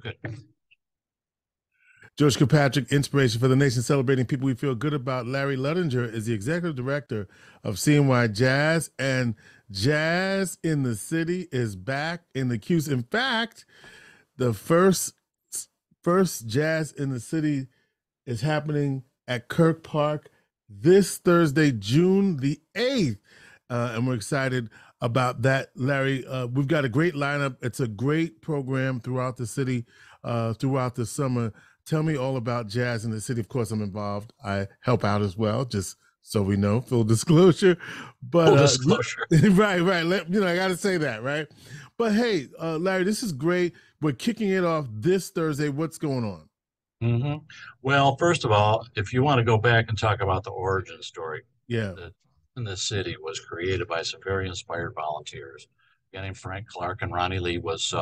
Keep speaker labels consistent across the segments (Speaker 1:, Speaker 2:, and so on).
Speaker 1: Good.
Speaker 2: George Kilpatrick, Inspiration for the Nation, celebrating people we feel good about. Larry Luttinger is the executive director of CNY Jazz, and Jazz in the City is back in the queues. In fact, the first Jazz in the City is happening at Kirk Park this Thursday, June the 8th. And we're excited about that, Larry. We've got a great lineup. It's a great program throughout the city, throughout the summer. Tell me all about Jazz in the City. Of course, I'm involved. I help out as well, just so we know, full disclosure. But
Speaker 1: Full disclosure.
Speaker 2: right. I got to say that, right? But hey, Larry, this is great. We're kicking it off this Thursday. What's going on?
Speaker 1: Mm-hmm. Well, first of all, if you want to go back and talk about the origin story,
Speaker 2: Yeah.
Speaker 1: that in the city was created by some very inspired volunteers. A guy named Frank Clark and Ronnie Lee was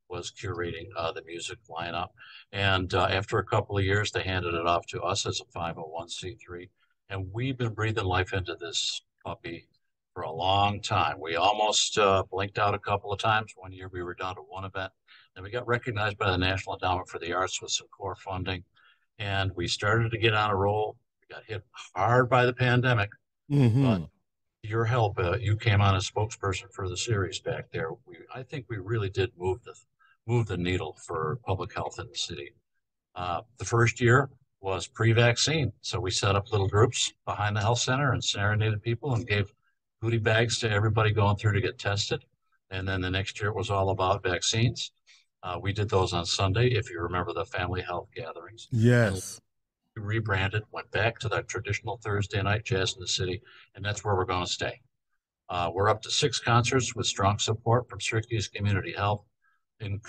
Speaker 1: curating the music lineup. And after a couple of years, they handed it off to us as a 501c3. And we've been breathing life into this puppy for a long time. We almost blinked out a couple of times. One year we were down to one event. And we got recognized by the National Endowment for the Arts with some core funding. And we started to get on a roll. We got hit hard by the pandemic. But your help, you came on as spokesperson for the series back there. I think we really did move the needle for public health in the city. The first year was pre-vaccine, so we set up little groups behind the health center and serenaded people and gave goodie bags to everybody going through to get tested. And then the next year it was all about vaccines. We did those on Sunday, if you remember the family health gatherings.
Speaker 2: Yes.
Speaker 1: And we rebranded, went back to that traditional Thursday night Jazz in the City, and that's where we're going to stay. We're up to 6 concerts with strong support from Syracuse Community Health, and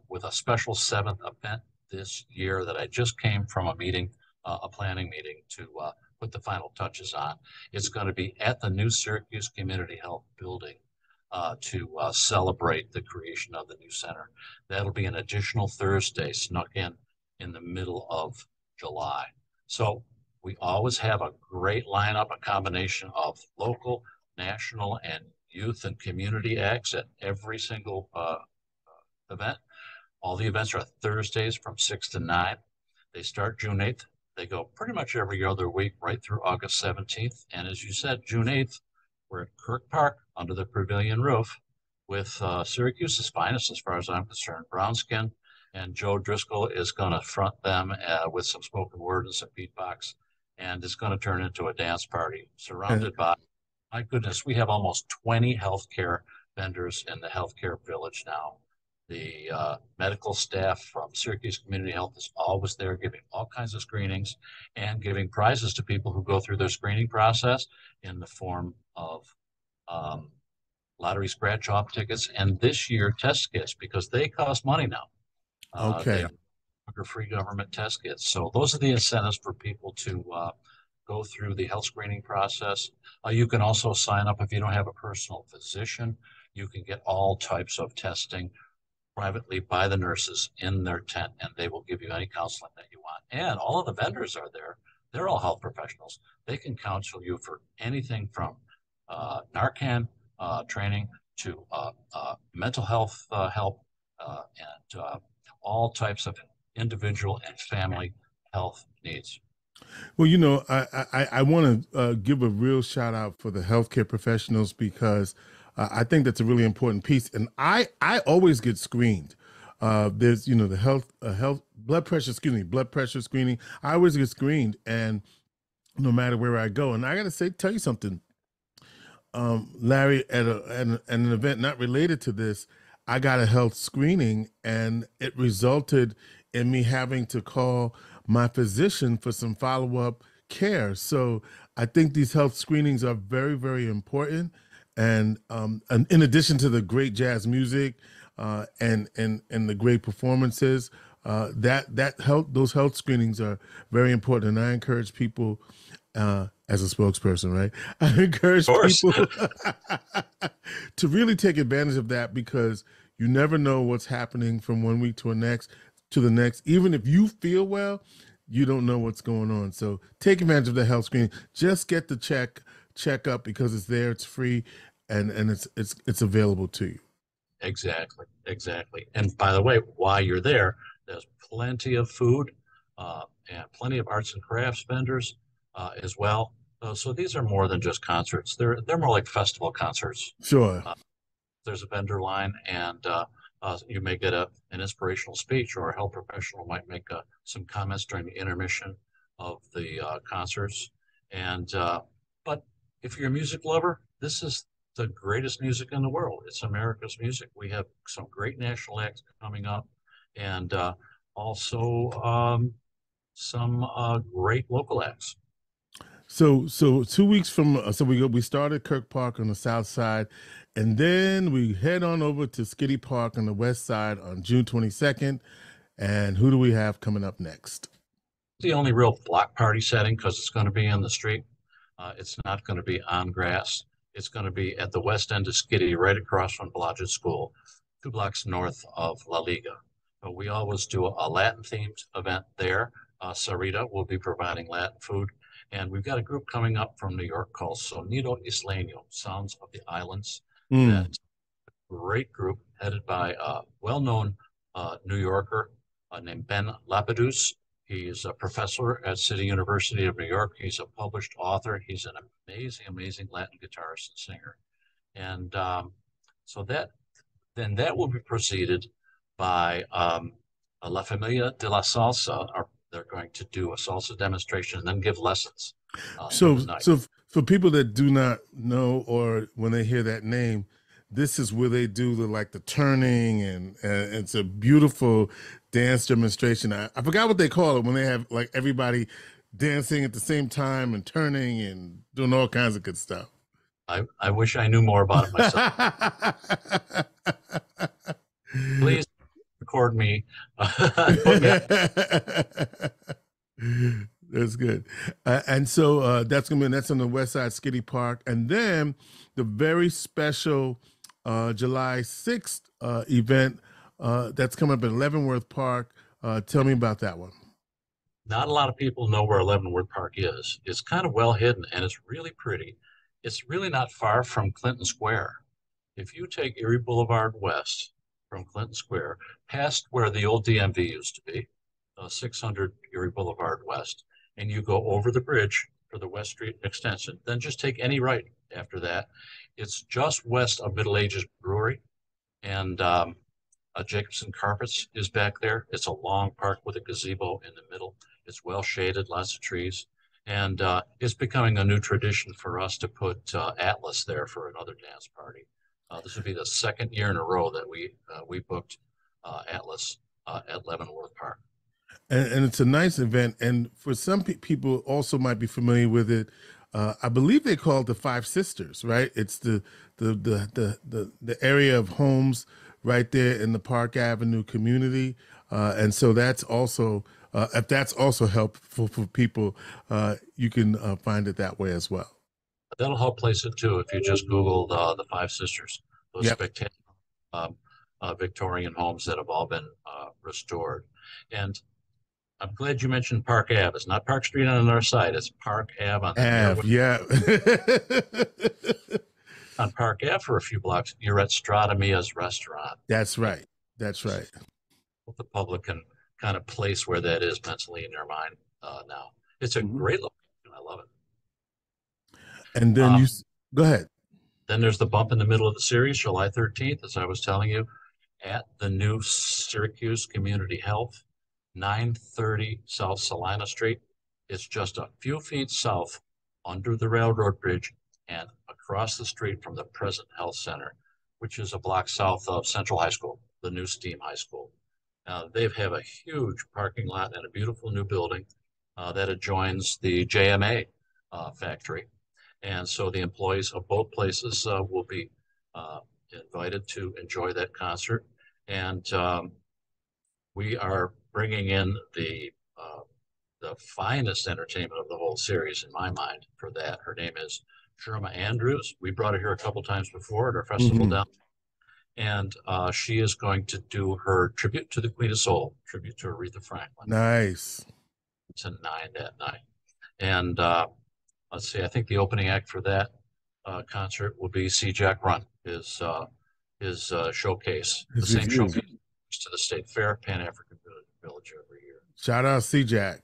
Speaker 1: with a special 7th event this year that I just came from a meeting, a planning meeting to put the final touches on. It's going to be at the new Syracuse Community Health building to celebrate the creation of the new center. That'll be an additional Thursday snuck in the middle of July. So we always have a great lineup, a combination of local, national, and youth and community acts at every single event. All the events are Thursdays from 6 to 9. They start June 8th. They go pretty much every other week right through August 17th. And as you said, June 8th, we're at Kirk Park under the pavilion roof with Syracuse's finest, as far as I'm concerned, Brownskin. And Joe Driscoll is going to front them with some spoken word and some beatbox. And it's going to turn into a dance party surrounded by, my goodness, we have almost 20 healthcare vendors in the healthcare village now. The medical staff from Syracuse Community Health is always there giving all kinds of screenings and giving prizes to people who go through their screening process in the form of lottery scratch-off tickets, and this year test kits, because they cost money now.
Speaker 2: Okay.
Speaker 1: Free government test kits. So those are the incentives for people to go through the health screening process. You can also sign up if you don't have a personal physician. You can get all types of testing privately by the nurses in their tent, and they will give you any counseling that you want. And all of the vendors are there. They're all health professionals. They can counsel you for anything from Narcan training to mental health help and all types of individual and family health needs.
Speaker 2: Well, I want to give a real shout out for the healthcare professionals, because I think that's a really important piece. And I always get screened. There's, the blood pressure screening. I always get screened, and no matter where I go. And I got to tell you something, Larry, at an event not related to this, I got a health screening, and it resulted in me having to call my physician for some follow-up care. So I think these health screenings are very, very important. And in addition to the great jazz music and the great performances, those health screenings are very important. And I encourage people, as a spokesperson, right? I encourage people to really take advantage of that, because you never know what's happening from one week to the next. Even if you feel well, you don't know what's going on. So take advantage of the health screening. Just get the check up, because it's there, it's free, and it's available to you.
Speaker 1: Exactly, exactly. And by the way, while you're there, there's plenty of food and plenty of arts and crafts vendors as well. So these are more than just concerts. They're more like festival concerts.
Speaker 2: Sure.
Speaker 1: Uh, there's a vendor line, and you may get an inspirational speech, or a health professional might make some comments during the intermission of the concerts. And but if you're a music lover, this is the greatest music in the world. It's America's music. We have some great national acts coming up, and also some great local acts.
Speaker 2: So 2 weeks from we started Kirk Park on the south side, and then we head on over to Skiddy Park on the west side on June 22nd. And who do we have coming up next?
Speaker 1: The only real block party setting, because it's going to be in the street. It's not going to be on grass. It's going to be at the west end of Skiddy, right across from Blodgett School, 2 blocks north of La Liga. But we always do a Latin themed event there. Sarita will be providing Latin food. And we've got a group coming up from New York called Sonido Isleño, Sounds of the Islands.
Speaker 2: Mm.
Speaker 1: That's a great group headed by a well-known New Yorker named Ben Lapidus. He's a professor at City University of New York. He's a published author. He's an amazing, amazing Latin guitarist and singer. And so that will be preceded by La Familia de la Salsa. They're going to do a salsa demonstration and then give lessons for
Speaker 2: So,
Speaker 1: the night.
Speaker 2: so for people that do not know, or when they hear that name, this is where they do the turning, and it's a beautiful dance demonstration. I forgot what they call it when they have like everybody dancing at the same time and turning and doing all kinds of good stuff.
Speaker 1: I wish I knew more about it myself. Please record me. Put me
Speaker 2: That's good. And so that's on the west side, Skiddy Park. And then the very special July 6th event that's coming up at Leavenworth Park. Tell me about that one.
Speaker 1: Not a lot of people know where Leavenworth Park is. It's kind of well hidden, and it's really pretty. It's really not far from Clinton Square. If you take Erie Boulevard west from Clinton Square, past where the old DMV used to be, 600 Erie Boulevard west, and you go over the bridge for the West Street extension, then just take any right after that. It's just west of Middle Ages Brewery, and Jacobson Carpets is back there. It's a long park with a gazebo in the middle. It's well shaded, lots of trees. And it's becoming a new tradition for us to put Atlas there for another dance party. This would be the second year in a row that we booked Atlas at Leavenworth Park.
Speaker 2: And it's a nice event. And for some people also might be familiar with it. I believe they call it the Five Sisters, right? It's the area of homes right there in the Park Avenue community. And so that's also, if that's also helpful for people, you can find it that way as well.
Speaker 1: That'll help place it too if you just Google the Five Sisters, those
Speaker 2: Yep.
Speaker 1: spectacular Victorian homes that have all been restored. And I'm glad you mentioned Park Ave. It's not Park Street on the north side. It's Park Ave on the
Speaker 2: Ave, yeah.
Speaker 1: on Park Ave for a few blocks. You're at Stratamia's restaurant.
Speaker 2: That's right. That's right.
Speaker 1: The public can kind of place where that is mentally in their mind now. It's a great location. I love it.
Speaker 2: And then go ahead.
Speaker 1: Then there's the bump in the middle of the series, July 13th, as I was telling you, at the new Syracuse Community Health, 930 South Salina Street. It's just a few feet south under the railroad bridge and across the street from the present health center, which is a block south of Central High School, the new STEAM High School. They have a huge parking lot and a beautiful new building that adjoins the JMA factory. And so the employees of both places will be invited to enjoy that concert. And we are bringing in the finest entertainment of the whole series, in my mind, for that. Her name is Sherma Andrews. We brought her here a couple times before at our festival down. And she is going to do her tribute to the Queen of Soul, tribute to Aretha Franklin.
Speaker 2: Nice.
Speaker 1: It's at 9 that night. And let's see, I think the opening act for that concert will be See Jack Run, his showcase, the
Speaker 2: His
Speaker 1: same
Speaker 2: review.
Speaker 1: showcase to the State Fair, Pan African Village every year.
Speaker 2: Shout out CJAC.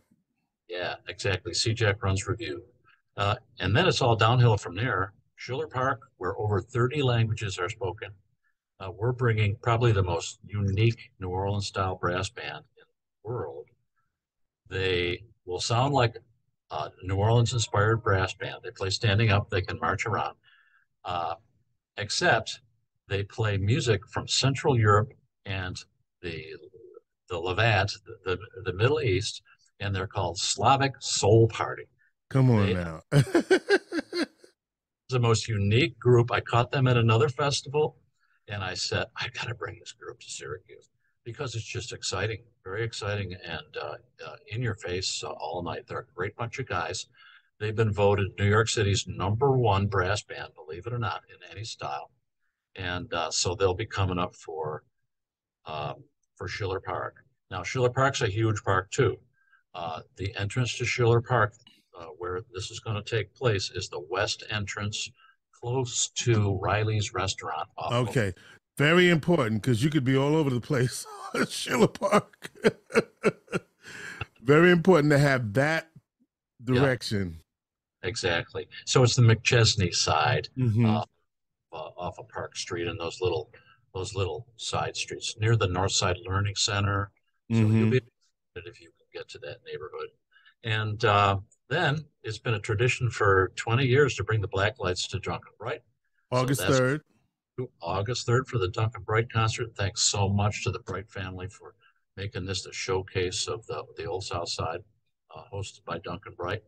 Speaker 1: Yeah, exactly. CJAC runs review. And then it's all downhill from there. Schiller Park, where over 30 languages are spoken, we're bringing probably the most unique New Orleans style brass band in the world. They will sound like a New Orleans inspired brass band. They play standing up, they can march around, uh, except they play music from Central Europe and the the Levant, the Middle East, and they're called Slavic Soul Party.
Speaker 2: Come on
Speaker 1: They
Speaker 2: now.
Speaker 1: the most unique group. I caught them at another festival, and I said, I got to bring this group to Syracuse because it's just exciting, very exciting, and in your face all night. They're a great bunch of guys. They've been voted New York City's #1 brass band, believe it or not, in any style. And so they'll be coming up for Schiller Park. Now, Schiller Park's a huge park too. The entrance to Schiller Park, where this is going to take place, is the west entrance, close to Riley's Restaurant.
Speaker 2: Okay, very important because you could be all over the place at Schiller Park. Very important to have that direction.
Speaker 1: Yeah, exactly. So it's the McChesney side,
Speaker 2: mm-hmm.
Speaker 1: Off of Park Street and those little side streets near the Northside Learning Center. So you'll be excited if you can get to that neighborhood. And then it's been a tradition for 20 years to bring the Black Lights to Duncan Bright.
Speaker 2: August 3rd.
Speaker 1: August 3rd for the Duncan Bright concert. Thanks so much to the Bright family for making this the showcase of the Old South Side, hosted by Duncan Bright.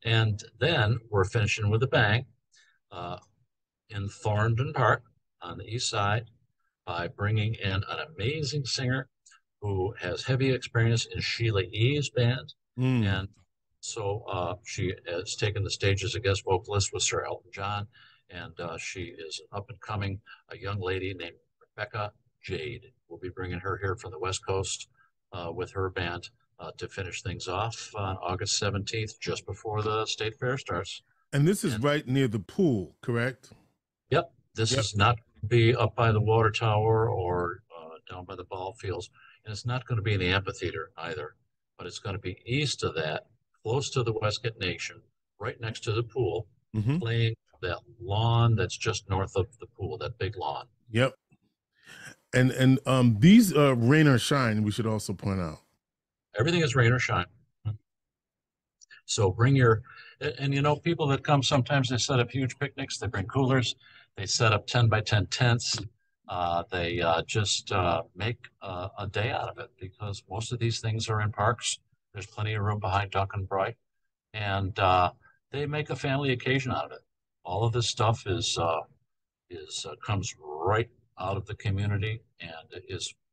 Speaker 1: And then we're finishing with a bang in Thorndon Park on the east side by bringing in an amazing singer who has heavy experience in Sheila E.'s band. And so she has taken the stage as a guest vocalist with Sir Elton John. And she is an up-and-coming a young lady named Rebecca Jade. We'll be bringing her here from the West Coast with her band to finish things off on August 17th, just before the State Fair starts.
Speaker 2: And this is right near the pool, correct?
Speaker 1: Yep. This is not going to be up by the water tower or down by the ball fields. And it's not going to be in the amphitheater either. But it's going to be east of that, close to the Westgate Nation, right next to the pool, playing that lawn that's just north of the pool, that big lawn.
Speaker 2: Yep. And these rain or shine, we should also point out.
Speaker 1: Everything is rain or shine. So bring your, and you know, people that come, sometimes they set up huge picnics, they bring coolers, they set up 10 by 10 tents. They just make a day out of it because most of these things are in parks. There's plenty of room behind Duncan Bright, and they make a family occasion out of it. All of this stuff comes right out of the community and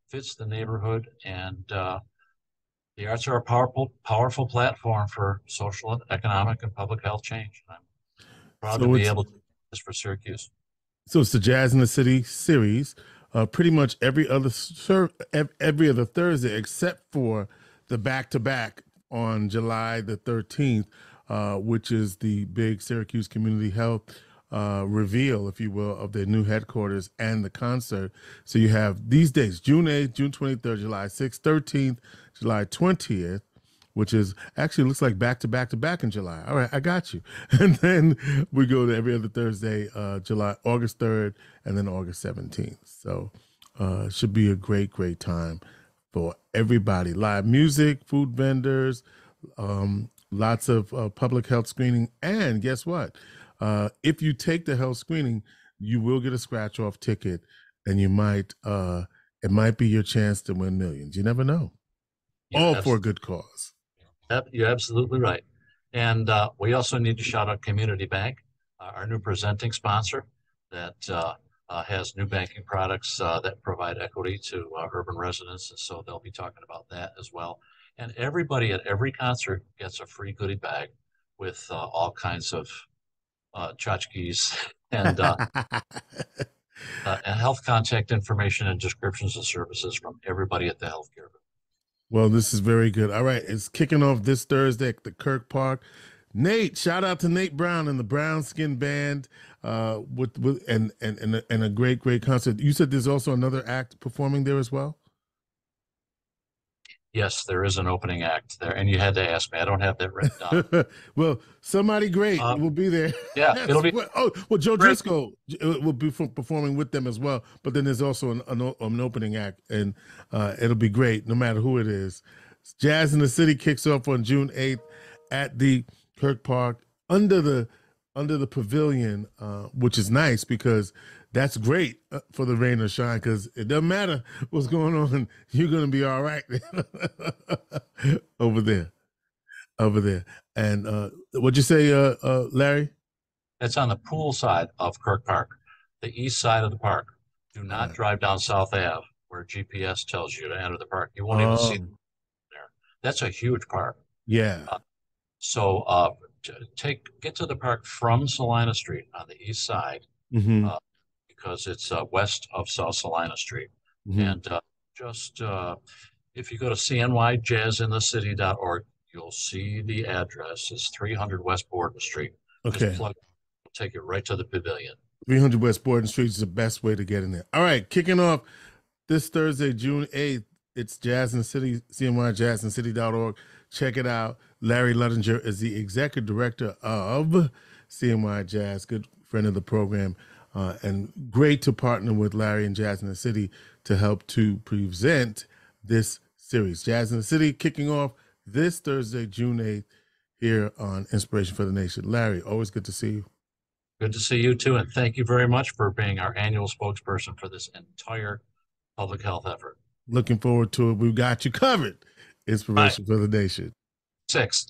Speaker 1: fits the neighborhood. And the arts are a powerful platform for social, economic, and public health change. I'm proud to be able to do this for Syracuse.
Speaker 2: So it's the Jazz in the City series, pretty much every other Thursday, except for the back-to-back on July the 13th, which is the big Syracuse Community Health reveal, if you will, of their new headquarters and the concert. So you have these days, June 8th, June 23rd, July 6th, 13th, July 20th, which is actually looks like back to back in July. All right, I got you. And then we go to every other Thursday, August 3rd, and then August 17th. So it should be a great time for everybody. Live music, food vendors, lots of public health screening. And guess what? If you take the health screening, you will get a scratch-off ticket, and you might it might be your chance to win millions. You never know. All for a good cause.
Speaker 1: You're absolutely right. And we also need to shout out Community Bank, our new presenting sponsor that has new banking products that provide equity to urban residents. And so they'll be talking about that as well. And everybody at every concert gets a free goodie bag with all kinds of tchotchkes and health contact information and descriptions of services from everybody at the healthcare.
Speaker 2: Well, this is very good. All right, it's kicking off this Thursday at the Kirk Park. Nate, shout out to Nate Brown and the Brown Skin Band. with and a great concert. You said there's also another act performing there as well.
Speaker 1: Yes, there is an opening act there, and you had to ask me. I don't have that written down.
Speaker 2: Well, somebody great will be there.
Speaker 1: Yeah, it'll be
Speaker 2: well, Joe
Speaker 1: great.
Speaker 2: Driscoll will be performing with them as well. But then there's also an opening act, and it'll be great no matter who it is. Jazz in the City kicks off on June 8th at the Kirk Park under the pavilion, which is nice because that's great for the rain or shine, because it doesn't matter what's going on. You're going to be all right over there. And what'd you say, Larry?
Speaker 1: That's on the pool side of Kirk Park, the east side of the park. Do not drive down South Ave where GPS tells you to enter the park. You won't even see it there. That's a huge park.
Speaker 2: Yeah.
Speaker 1: So get to the park from Salina Street on the east side, because it's west of South Salina Street. And just if you go to cnyjazzinthecity.org, you'll see the address. It's 300 West Borden Street.
Speaker 2: Okay.
Speaker 1: Just plug, it'll take you right to the pavilion.
Speaker 2: 300 West Borden Street is the best way to get in there. All right, kicking off this Thursday, June 8th, it's Jazz in the City, cnyjazzinthecity.org. Check it out. Larry Luttinger is the executive director of CNY Jazz, good friend of the program, and great to partner with Larry and Jazz in the City to help to present this series. Jazz in the City kicking off this Thursday, June 8th, here on Inspiration for the Nation. Larry, always good to see you.
Speaker 1: Good to see you too, and thank you very much for being our annual spokesperson for this entire public health effort.
Speaker 2: Looking forward to it. We've got you covered. Inspiration for the Nation.
Speaker 1: 6.